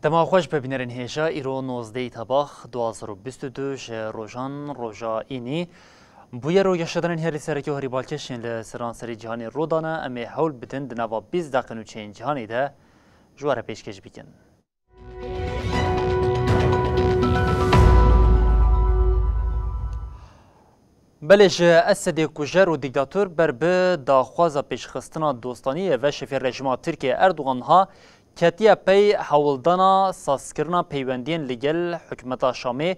دما خوش ببینرین هیجا ایرو 19 تباخ 2022 روزان روزا اینی بوی رو گشتن هری سرکی و هری بالکشین لسران سری جهانی رودانه امی حول بدن دنوا 20 دقیقه و چین جهانی ده جواره پیشکش بیکن. بلش اسد کوجر و دیکتاتور بر به داخواز پیشخستنا دوستانی و شفی رژیم ترکیه اردوغان ها کتیه پی حولدانا ساسکرنا پیوندین لگل حکمت شامی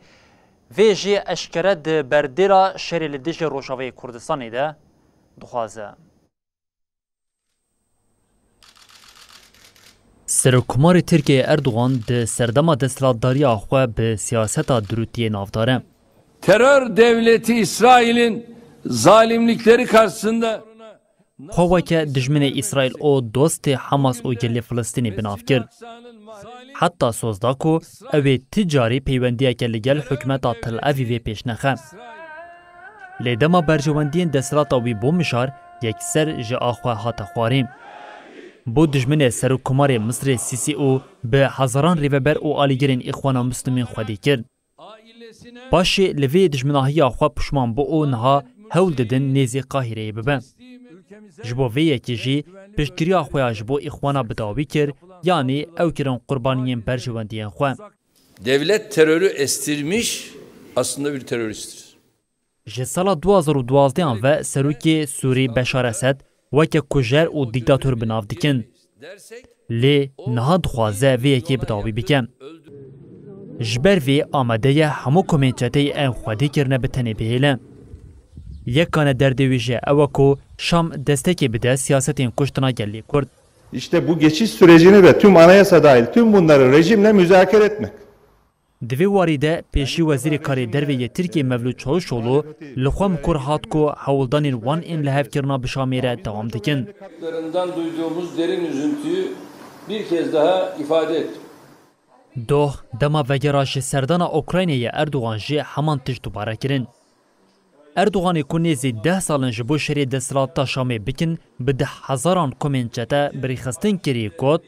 و جی اشکرد بردیرا شری لدیج روشاوی کردستانی ده دخوازه. سرکمار ترکیه اردوغان ده سردما دستلاتداری آخوه به سیاست دروتی نافداره. Terör devleti İsrail'in zalimlikleri karşısında خواهی که دشمن اسرائیل او دوست حماس او گلی فلسطینی بناف کرد. حتی سوزده که اوی تجاری پیوندیه که لگل حکمت تل اویوی پیش نخه. لیدما برجواندین دسترات اوی بو مشار یک سر جه آخواه هات خواریم. بو دشمن سرکمار مصر سیسی او به هزاران ریوبر او آلیگرین اخوانا مسلمین خودی کرد. باشی لوی دشمناهی آخواه پشمان بو او نها هول ددن نیزی قاهره ببن. جبو وی جی پشتگیری آخواه جبو اخوانا بداوی کر یعنی او کرن قربانیین برجواندین خواه. Devlet terörü estirmiş, aslında bir teröristtir. جه سالا 2012 و سروکی سوری بشار اسد وکه کجر و دیکتاتور بناف دیکن. لی نها دخوازه وی اکی بداوی بکن. جبر وی آمده همو کومنچته این خودی کرنه بتنی بهیله. یکانه derdewije evako Şam destek bide siyasetin kuştuna geldi kurd. İşte bu geçiş sürecini ve tüm anayasa dahil tüm bunları rejimle müzakere etmek. Divê warî de pêşî wezîrê karê derveyê Tirkiye Mevlût Çavuşoğlu li xwe mikor hat ku hewldanên wan ên lihevkirina bişamê re dewam dikin. Duyduğumuz derin üzüntüyü bir kez daha ifade ettim. Doh dema vegera ji serdana Ukraynayê Erdogan jê heman tişt dubare kirin. Erdoganê ku nêzî 10 salin ji bo şerê desthilatda Şamê bikin bi 10,000 komênçete birîxistin kirî got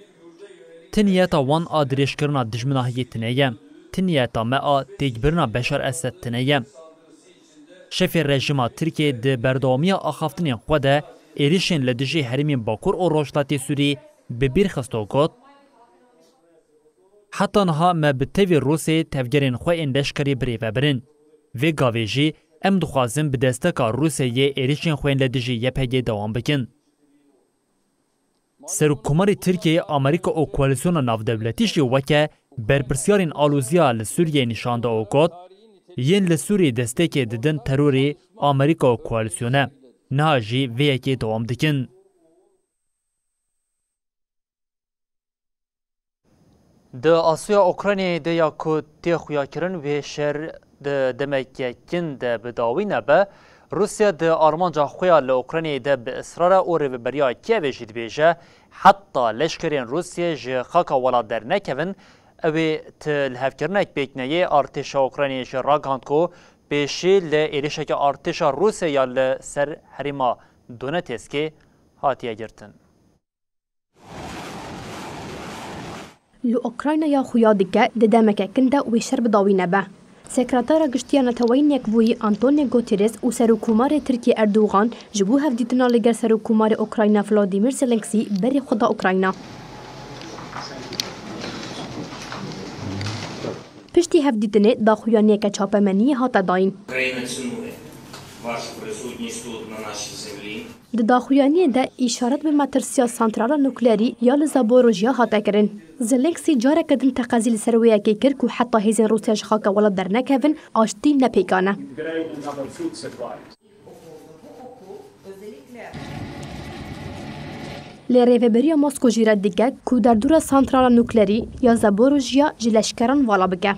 tiniyeta wan a dirêjkirina dijminahiyê tune ye. Tiniyeta me a têkbirina Beşar Esed tune ye. Şefê rejima Tirkiye di berdewamiya axaftinên xwe de êrişên li dijî herêmên Bakur û Rojhilatê Sûrî bi bîr xisto got heta niha me bi tevê Rûsê tevgerên xwe ên leşkerî birê vebirin. Vê gavê jî em dixwazin bi desteka Rûsyayê êrişên xwe ên li dijî YPG dewam bikin. Serokkomarê Tirkiyeyê Amerîka û koalîsyona navdewletî jî weke berpirsyarên alûziya li Sûriyeyê nîşanda û got yên li Sûriyê destekê didin terorê Amerîka û koalîsyona niha jî vê yekê dewam dikin. Di Asya Ukraynayê de ya ku tê xuyakirin vê şer di demekekin de bi dawî nebe Rusya di armanca xuya li Ukraynayê de bi israra û rêveberiya Kievê jî dibêje heta leşkerên Rusya ji xaka welat dernekevin evê ti lihevkirinek pêkneyê artêşa Ukraynayê jî ragihand ku pêşî li êrişeke artêşa Rusyaya li ser herêma Donetskê hatiye girtin. Li Ukraynaya xuya dike di demekekin de wê şer bi dawî nebe. Sekretara Giştiya Neteweyên Yekbûyî Antonio Guterres û Serokkomarê Tirkiye Erdogan ji bo hevdîtina li gel Serokkomarê Ukrayna Volodymyr Zelensky berê xwe da Ukrayna. Piştî hevdîtinê daxuyaniyeke çapemeniyê hate dayîn. Di daxuyaniyê de îşaret bi metirsiya santrala nuklerî ya li Zaporojya hate kirin. Zelensky careke din teqezî li ser wê yekê kir ku heta hêzên Rûsya ji xaka welat dernekevin aştî nepêkane. Lê rêveberiya Moskô jî red dike ku derdora santrala nuklerî ya Zaporojya ji leşkeran vala bike.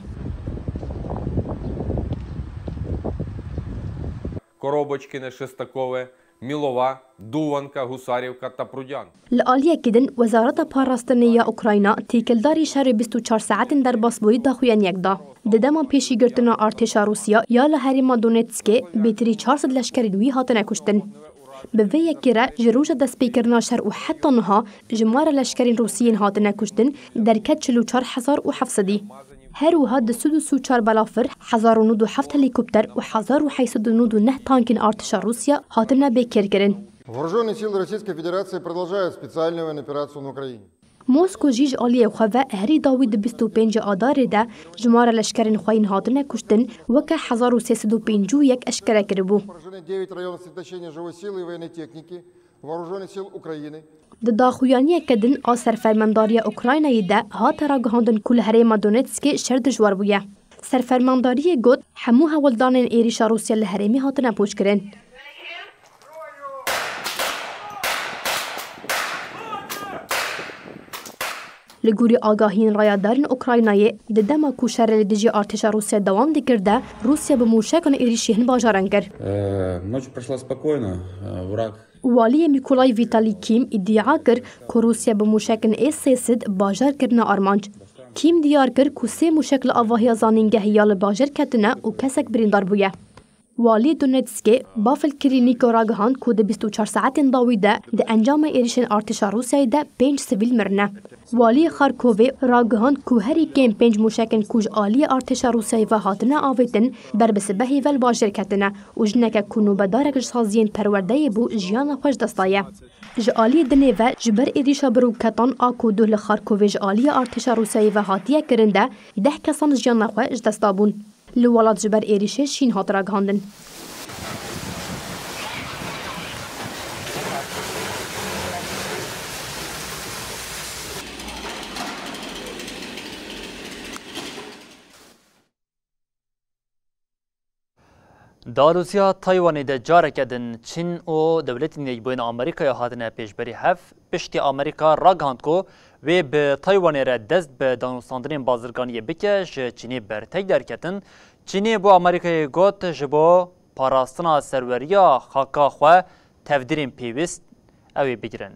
Коробочкине, Шестакове, Мілова, Дуванка, Гусарівка та Прудянка. Li aliyekê din Wezareta Parastinê ya Ukrayna têkildarî şerê 24 saetên derbasbûyî daxuyaniyek da. Di dema pêşîgirtina artêşa Rûsya ya li herêma Donetskê bêtirî 400 leşkerên wî hatine kuştin. به یکیره جروج دست پیکرنا شر و حتی نها جمار لشکرین روسیین هاتنه کشتن درکت 44,700 هر وها دسود سوچار بلافر 1097 هلیکوپتر و 1809 تانکین ارتش روسیا هاتنه بکر کرن. Вооруженные силы Российской Федерации продолжают специальную военную операцию на Украине. موسکو جیج آلیه خواه هری داوید 25 آداره ده جمار لشکرین خواهین هاتنه کشتن وکه 1351 اشکره کربو. Вооружены 9 районов сосредоточения живой силы и военной техники Вооруженных сил Украины. د داخویانی کدن آسر فرمانداری اوکراینایی ده هات را گهاندن کل هریم دونتسک شر دجوار بویه. سرفرمانداری گوت همو هولدانین ایریشا روسیا لهرمی هاتنه پوچ کرن. لگوری آگاهین رایادارین اوکراینایی د دما کوشر لدیجی ارتش روسیا دوام دکرده روسیا به موشکان ایریشیهن باجارن کرد. Ночь прошла спокойно. Враг والی میکولای ویتالی کیم ادعا کرد که روسیا به موشکن S-300 باجار کردن آرمانج. کیم دیار کرد که 3 موشک آواهی زانینگه یال باجار کردنه و کسک بریندار بویه. والی دونتسک بافل کرینیکو راگهان که ده 24 ساعت داویده ده انجام ایریشن ارتش روسیای ده 5 سویل مرنه. والی خارکووی راگهان که هری کم 5 موشکن کوج آلی ارتش روسیای و هاتنه آویتن بر بسبهی ول باجر کردنه و جنکه کنو بدارک سازین پرورده بو جیان خوش دستایه. جالی دنیو جبر ایریشا بروکتان آکو دو لخارکووی جالی ارتش روسیای و هاتیه کرنده 10 کسان جیان خوش دستابون. لولات جبر ایریشه شین هات را گهاندن. دا روسیا تایوانی ده جارک ادن چین و دولت نیجبوین آمریکا هاتنه پیشبری هف پشتی آمریکا را گهاند کو و به تایوانی را دست به دانوستاندنین بازرگانی بکه چینی برتک درکتن چینی بو آمریکای گوت جبو پاراستنا سروریا خاکا خواه تفدیرین پیوست اوی بگیرن.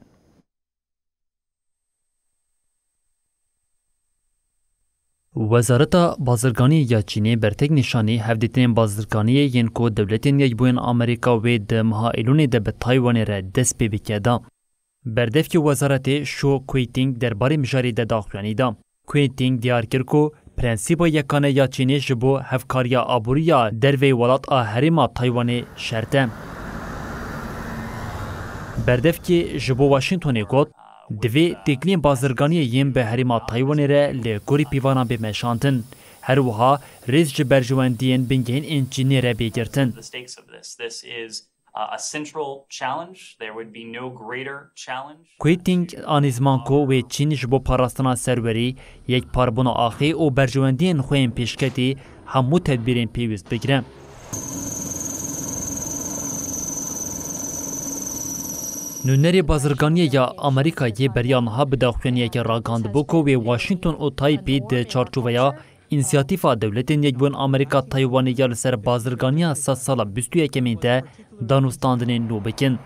وزارت بازرگانی یا چینی برتک نشانی هفدیتین بازرگانی ین کو دولتین یجبوین آمریکا و ده مهائلون ده به تایوان را دست پی بکیده. بردف که وزارت شو کویتینگ درباره مجاری ده داخلانی ده. کویتینگ دیار کرد که پرنسیپا یکانه یا چینی جبو هفکاریا آبوریا دروی ولات هریما تایوان شرطه. بردف که جبو واشنطنی گوت دوی تکلین بازرگانی یم به هریما تایوان را لگوری پیوانا بمشانتن. هر وها ریز جبرجواندین بنگین انچینی را بگرتن. کویتینگ آنیزمان کو و چین جبو پاراستنا سروری یک پاربون آخی و برجواندین خوین پیشکتی همو تدبیرین پیوست بگیرم. نونری بازرگانی یا آمریکا یه بریانها به داخلینیه که راگاند بوکو و واشنطن و تایپی ده چارچوبیا انسیاتیفا دولتین یکبون آمریکا تایوانی یا لسر بازرگانی 100 سالا 21 مینده دانوستاندنین نو بکن.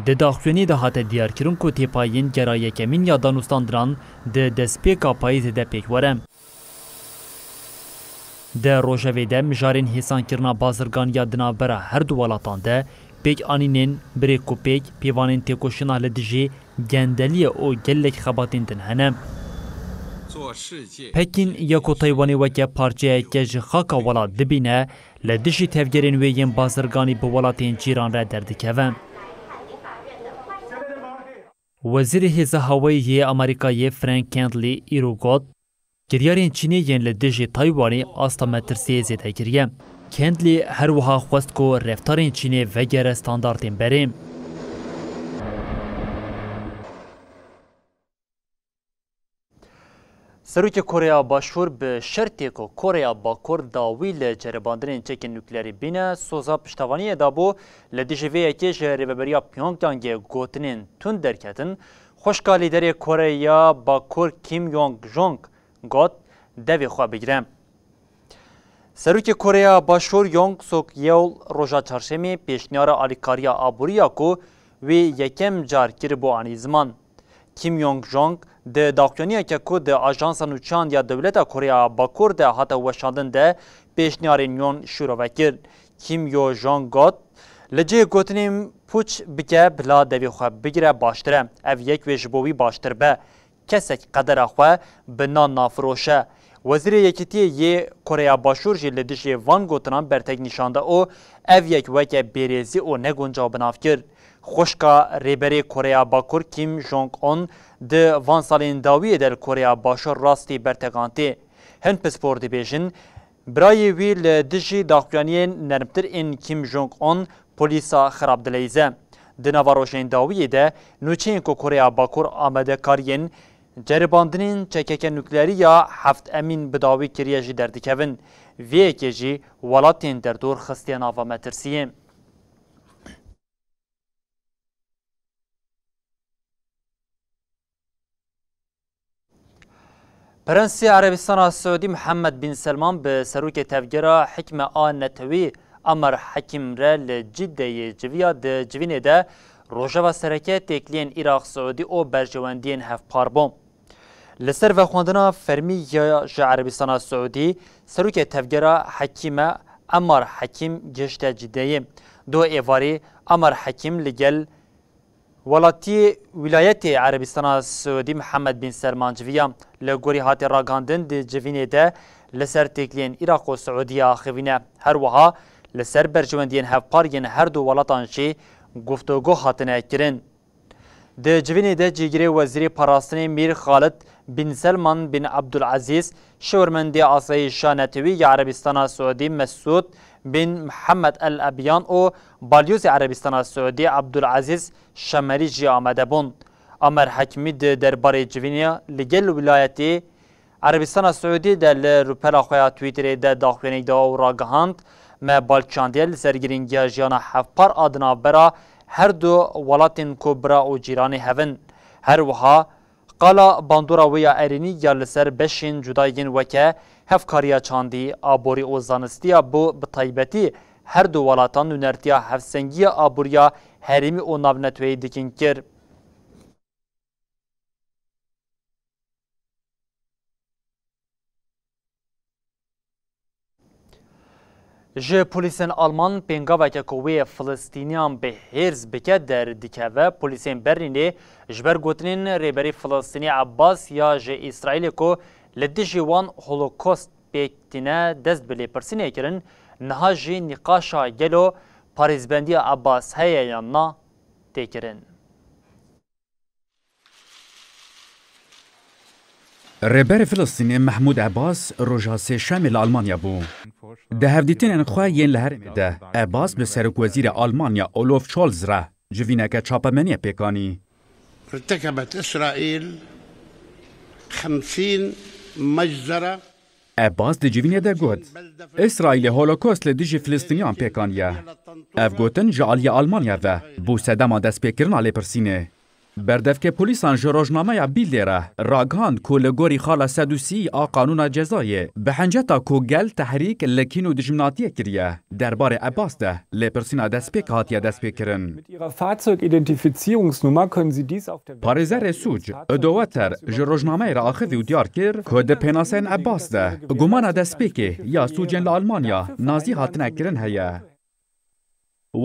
ده داخلینی ده هات دیار کرن که تیپاین گرای کمین یا دانوستاندران ده دسپیکا پاییز ده پیک ورم. ده روژوی ده مجارین حسان کرنا بازرگانی یا دنابرا هر دو ولاتان ده پیک آنینین بریک و پیک پیوانین تیکوشنا لدیجی گندلی او گلک خباتین دن هنم. پکین یکو تایوانی وکه پارچه که جخاکا ولات دبینه لدیجی تفگرین ویین بازرگانی به ولاتین جیران را دردکوم. وزیر هزا هوایی امریکایی فرانک کندلی ایرو گوت گریارین چینی ین لدیجی تایوانی آستا مترسی زیده گریم. کندلی هر وها خواست که رفتارین چینی وگر استانداردین بریم. سروک کره باشور به شرطی که کره باکور داویل جرباندن چک نوکلری بینه سوزا پشتوانی دابو لدیجوی اکیش ریبریا پیونگیانگ گوتنین تون درکتن خوشکا لیدر کره باکور کیم یونگ جونگ گوت دوی خواه بگیرم. سروک کره باشور یونگ سوک یول روژا چارشمی پیشنیار آلیکاریا آبوریا کو وی یکم جار کر بو آنی زمان. کیم یونگ جونگ ده داخلانی که کو ده آژانس نوچان یا دولت کره باکور ده هات وشاندن ده پیشنیار نیون شروع کرد. کیم یو جونگ گوت لجه گوتنیم پوچ بکه بلا دوی خواه بگیره باشتره او یک ویجبوی باشتر به کسک قدر خواه بنا نافروشه وزیر یکیتی یه کره باشور جی لدش وان گوتنان برتگ نشانده او یک وکه بیریزی او نگونجا بناف کرد. خوشکا ریبری کره باکور کیم جونگ اون ده وان سالین داویه در کره باشور راستی برتگانتی. هند پسپور دی بیجن برای وی لدشی داخوانی نرمتر این کیم جونگ اون پولیسا خراب دلیزه. ده نواروشین داویه ده نوچین که کره باکور آمده کارین جرباندنین چکک نوکلری یا هفت امین بداوی کریه جی دردکوین وی که جی ولاتین در دور خستین آوا مترسیه. پرنس عربستان السعودی محمد بن سلمان به سروک تفجیر حکم آن نتوی امر حکم را لجده جویا ده جوینه ده روژه و سرکه تکلین عراق سعودی او برجواندین هف پاربوم. لسر و خواندنا فرمی یا عربستان السعودی سروک تفجیر حکم امر حکم گشت جده دو ایواری امر حکم لگل ولاتی ولایت عربستان السعودی محمد بن سلمان جویا لگوری هات راگاندن ده جوینه ده لسر تکلین عراق و سعودی آخوینه هر وها لسر برجواندین هف پارگین هر دو ولاتانشی گفتگو هاتنه کرن. ده جوینه ده جیگری وزیر پاراستنی میر خالد بن سلمان بن عبدالعزیز شورمندی آسایش نتوی عربستان السعودی مسعود بن محمد الابیان و بالیوز عربستان السعودی عبدالعزیز شمری جی آمده بون. امر حکمی ده درباره جوینه لگل ولایتی عربستان السعودی ده روپلا خواه تویتر ده داخوینه ده و راگهاند ما بالچاندیل سرگرینگی جیان هفپار آدنا برا هر دو ولاتین کبرا و جیرانی هون. هر وها قالا باندورا ویا ارینی یا لسر بشین جدایین وکه هفکاریا چاندی آبوری و زانستیا بو بطایبتی هر دو ولاتان نونرتیا هفسنگی آبوریا هریمی و ناونتوی دیکن کر. جه پولیسین آلمان پنگاوه که کوه فلسطینیان به هرز بکه در دیکه و پولیسین برینه جبر گوتنین ریبری فلسطینی عباس یا جه اسرائیل که لدیجی وان هولوکوست بیکتینه دست بلی پرسینه کرن نها جه نقاشا گلو پاریزبندی عباس هیا یا نا تکرن. ریبر فلسطینی محمود عباس روژا سه شامل آلمانیا بو. ده هفدیتین خواه ین لهر ده عباس به سرک وزیر آلمانیا اولوف شولز را جوینه که چاپمنی پیکانی. ارتكبت إسرائيل 50 مجزرة. عباس ده جوینه ده گود اسرائیل هولوکوست لدیجی فلسطینیان پیکانیه. اف گوتن جعالی آلمانیا و بو سدما دست پیکرن آلی پرسینه. بردف که پولیسان جروجنامه بیلدره راگاند که لگوری خالا سدوسی قانون جزایه به حنجتا که گل تحریک لکینو دجمناتیه کریه دربار عباس ده لپرسینا دست پیک هاتیه دست پیکرن. پارزر سوج ادواتر جروجنامه را آخذی و دیار کر که ده پیناسین عباس ده گمان دست پیکه یا سوجن لآلمانیا نازی هاتنه کرن هیه.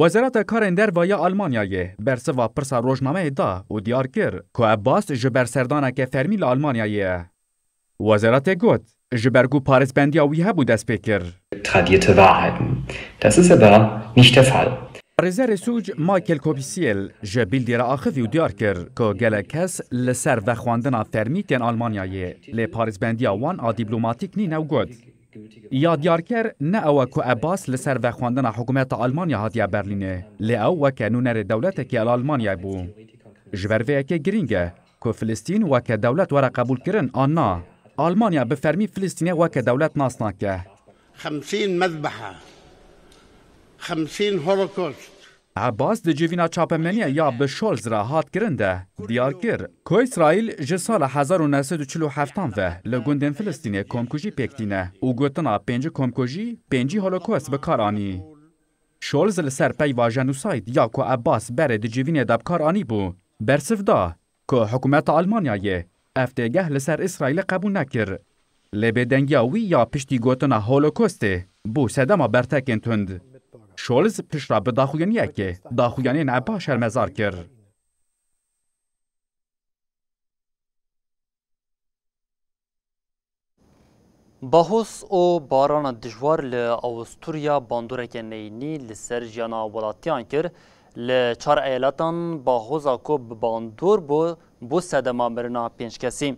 وزارت کارن در ویا آلمانیای برسوا پرسا روزنامه دا و دیار کر که عباس جبر سردانه که فرمی لآلمانیای. وزارت گوت جبرگو پارس بندیا ویه بود دست پیکر. Tradierte Wahrheiten. Das ist aber nicht der Fall. رزر سوج مایکل کوبیسیل جبیل دیر آخذی و دیار کر که گله کس لسر و خواندن فرمیتین آلمانیای لی پارس بندیا وان دیپلماتیک نی نو گوت. یا دیار کر نه او که عباس لسر و خواندن حکومت آلمانیا هاتیا برلینه لی او که نونر دولت که آلمانیا بو. جوروه که گرینگه که فلسطین و که دولت ورا قبول کرن آنا آلمانیا به فرمی فلسطینه و که دولت ناسناکه. 50 مذبحة 50 هولوکوست. عباس ده جوینا چاپمنیه یا به شولز را هات کرنده دیار کر که اسرائیل جسال 1947 و لگوندن فلسطینه کمکوژی پکتینه و گوتنا 5 کمکوژی 5 هولوکوست بکارانی. شولز لسر پی و جنوساید یا که عباس بره ده جوینه ده بکارانی بو برسف دا که حکومت آلمانیای افتگه لسر اسرائیل قبول نکر. لبه دنگیاوی یا پشتی گوتنا هولوکوسته بو سدما برتکن تند. شولز پشت را به داخویانیه داخویانی نعبا شرمزار کرد. باهوس او باران دجوار لأوستوریا باندورک نینی لسر جانا ولاتیان کر لچار ایالاتان باهوزا کو باندور بو سدما مرنا پنج کسی.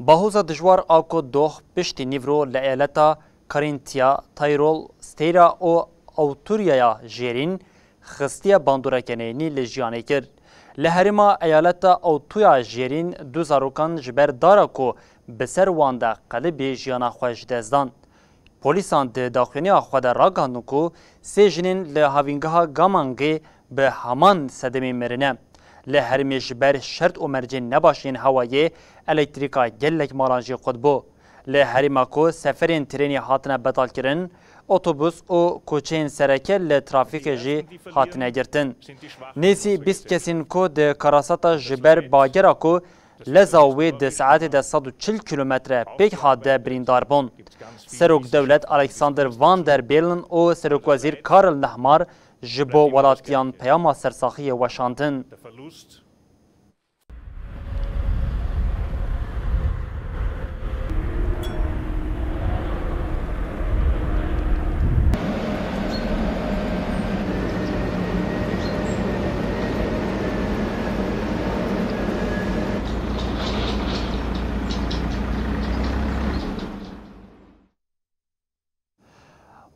باهوزا دجوار آکو دوخ پشتی نیورو لایالتا کارینتیا تایرول ستیرا او اوتوریا جیرین خستیا باندورک نینی لجیانه کر. لهرما ایالتا اوتویا جیرین دو زاروکان جبر دارا کو بسر وانده قلبی جیانا خوش دزدان. پولیسان ده داخلینی خود راگاندن کو سه جنین لحاوینگها گامانگی به همان صدمی مرنه. لهرمی جبر شرط و مرجین نباشین هوایی الکتریکا گلک مالانجی خود بو. لهرما کو سفرین ترینی هاتنه بطال کرن otobüs o koçeyn sereke le trafik jî hatine girtin. Nêsî 20 kesên ku di karasata ji ber bagera ku leza wê di saetê de 140 kilometre pêk hat de birîndar bûn. Serok Dewlet Alexander Van der Bellen û Serokwezîr Karl Nehmar ji bo welatiyan peyama sersaxiyê weşandin.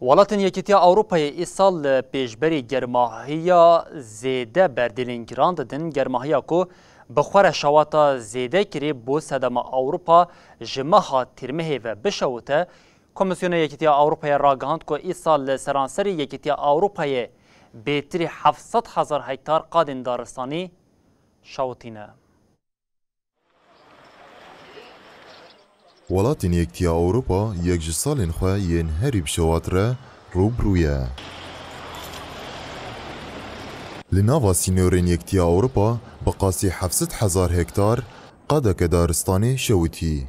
Welatên Yekîtiya Ewropayê îsal li pêşberî germahiya zêde berdêlên giran didin. Germahiya ku bi xwe re şewata zêde kirî bo sedema Ewropa ji meha tîrmehê ve bişewite. Komisyona Yekîtiya Ewropayê ragihand ku îsal li seranserê Yekîtiya Ewropayê bêtirî 700,000 hektar qadên daristanî şewitîne. Welatên Yekîtiya Ewropa yek ji salên xwe yên herî bişewat re rûbirû ye. Li nava sînorên Yekîtiya Ewropa bi qasî 700,000 hektar qadeke daristanê şewitî.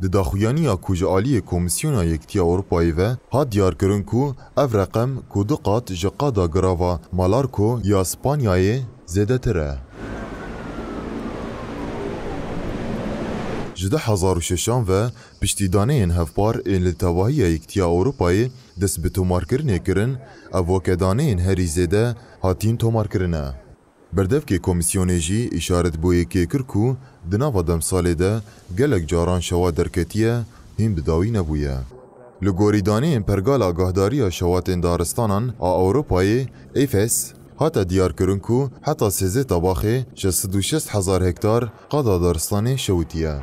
Di daxuyaniya ku ji aliyê Komisyona Yekîtiya Ewropayê ve hat diyarkirin ku ev reqem ku du qat ji qada girava Malarko ya Spanyayê zêdetir e. Ji 2006 ve piştîdaneyên hevpar ên li tevahiya Yekîtiya Ewropayê dest bi tomarkirinê kirin, ev wekedaneyên herî zêde hatîn tomarkirine. Berdevkê Komisyonê jî îşaretbûyekê kir ku di nava demsalê de gelek caran şewa derketiye hîn bi dawî nebûye. Li gorîdaneyên pergala gahdariya şewatên daristanan a Ewropayê EFES hata diyarkirin ku heta sêzê tabaxê 66,000 hektar qada daristanê şewitiye.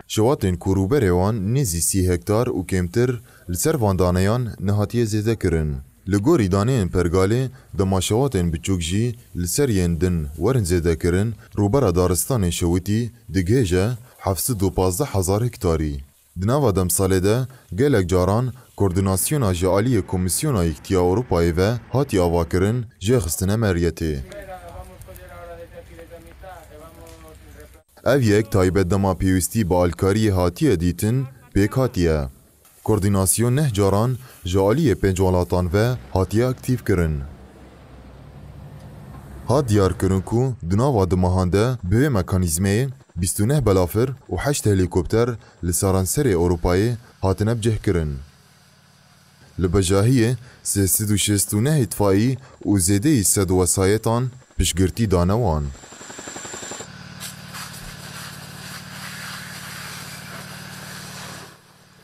Şewatên ku rûberê wan nêzî 30 hektar û kêmtir li ser van daneyan nehatiye zêde kirin. Li gorî daneyên pergalê dema şewatên biçûk jî li ser yên din werin zêde kirin, rûbera daristanê şewitî digihêje 715,000 hektarî. Di nava demsalê de gelek caran koordinasyona ji aliyê Komisyona Yekîtiya Ewropayê ve hatiye avakirin jê xistine meryetê. Ev yek taybet dema pêwîstî bi alkariyê hatiye dîtin pêk hatiye. Koordinasyon neh caran ji aliyê pênc welatan ve hatiye aktiv kirin. Hat diyarkirin ku di nava dimahan de bi vê mekanîzmeyê 29 belafir û 8 helîkopter li seranserê Ewropayê hatine bicihkirin. Li bejahiyê 369 îtfaî û zêdeyî sed wesayetan piştgirtî dane wan.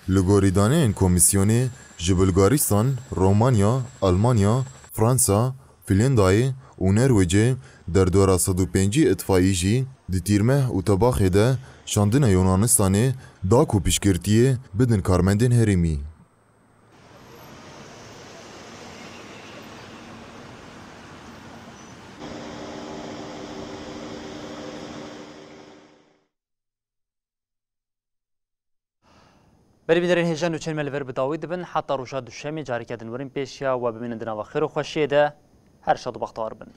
Li gorîdaneyên Komisyonê ji Bulgaristan, Romanya, Almanya, Fransa, Finlandiyê û Norwêcê derdora 105 îtfaî jî di tîrmeh û tebaxê de şandina Yunanistanê da ku piştgirtiyê bidin karmendên herêmî. Berîbînerên hêjan û çêlme li ver bi dawî dibin heta roja duşemê careke din werin pêşiya we bimînin di nava xêr û xweşiyê de her şad û bextewar bin.